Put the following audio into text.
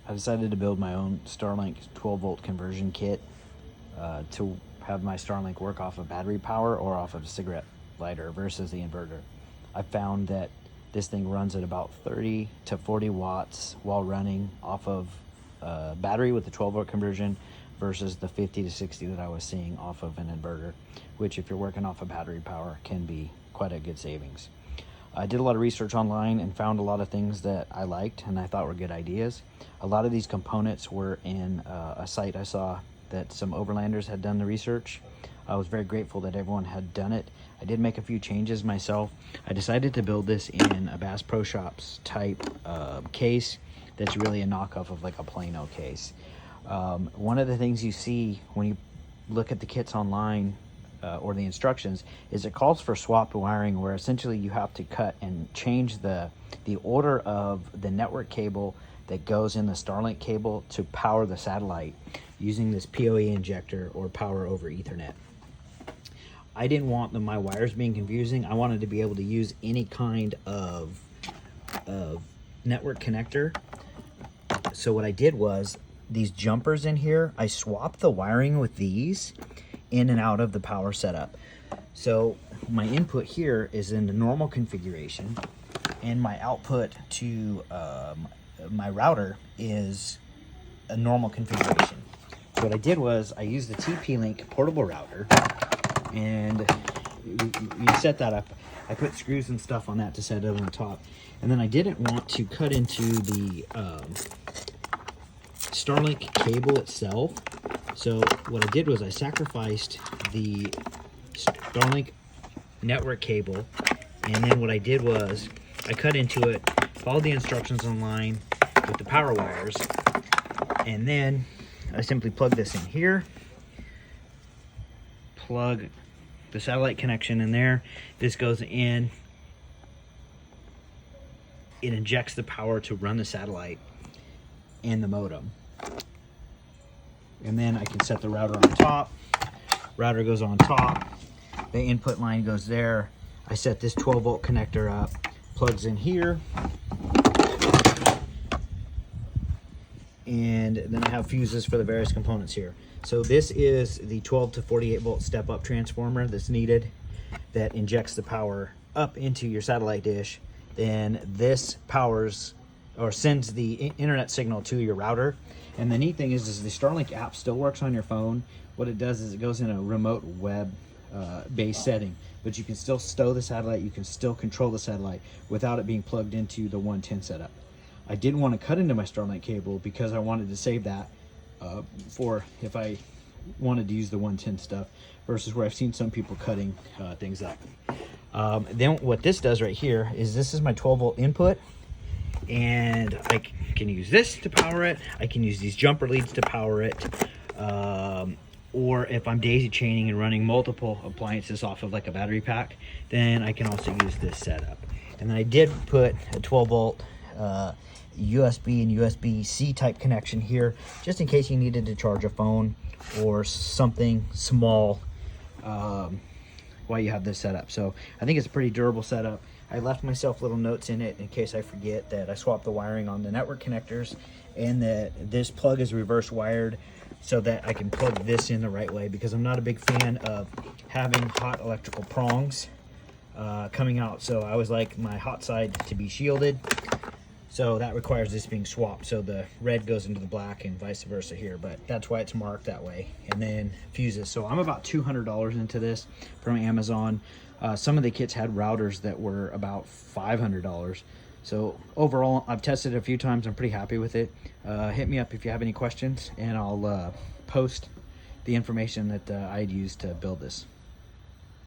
I decided to build my own Starlink 12-volt conversion kit to have my Starlink work off of battery power or off of a cigarette lighter versus the inverter. I found that this thing runs at about 30 to 40 watts while running off of battery with the 12-volt conversion versus the 50 to 60 that I was seeing off of an inverter, which if you're working off of battery power can be quite a good savings. I did a lot of research online and found a lot of things that I liked and I thought were good ideas. A lot of these components were in a site I saw that some overlanders had done the research. I was very grateful that everyone had done it. I did make a few changes myself. I decided to build this in a Bass Pro Shops type case that's really a knockoff of like a Plano case. One of the things you see when you look at the kits online or the instructions is it calls for swapped wiring, where essentially you have to cut and change the order of the network cable that goes in the Starlink cable to power the satellite using this PoE injector or power over Ethernet. I didn't want my wires being confusing. I wanted to be able to use any kind of network connector. So what I did was these jumpers in here, I swapped the wiring with these in and out of the power setup. So my input here is in the normal configuration and my output to my router is a normal configuration. So what I did was I used the TP-Link portable router and you set that up. I put screws and stuff on that to set it on top. And then I didn't want to cut into the Starlink cable itself. So what I did was I sacrificed the Starlink network cable, and then what I did was I cut into it, followed the instructions online with the power wires, and then I simply plug this in here, plug the satellite connection in there. This goes in, it injects the power to run the satellite and the modem. And then I can set the router on top. Router goes on top. The input line goes there. I set this 12-volt connector up, plugs in here. And then I have fuses for the various components here. So this is the 12 to 48 volt step-up transformer that's needed that injects the power up into your satellite dish. Then this powers or sends the internet signal to your router. And the neat thing is the Starlink app still works on your phone. What it does is it goes in a remote web based setting, but you can still stow the satellite, you can still control the satellite without it being plugged into the 110 setup. I didn't want to cut into my Starlink cable because I wanted to save that for if I wanted to use the 110 stuff, versus where I've seen some people cutting things up. Then what this does right here is this is my 12-volt input, and I can use this to power it. I can use these jumper leads to power it. Or if I'm daisy chaining and running multiple appliances off of like a battery pack, then I can also use this setup. And then I did put a 12-volt USB and USB-C type connection here, just in case you needed to charge a phone or something small while you have this setup. So I think it's a pretty durable setup. I left myself little notes in it in case I forget that I swapped the wiring on the network connectors and that this plug is reverse wired so that I can plug this in the right way, because I'm not a big fan of having hot electrical prongs coming out. So I always like my hot side to be shielded. So that requires this being swapped. So the red goes into the black and vice versa here, but that's why it's marked that way. And then fuses. So I'm about $200 into this from Amazon. Some of the kits had routers that were about $500. So overall, I've tested it a few times. I'm pretty happy with it. Hit me up if you have any questions, and I'll post the information that I'd used to build this.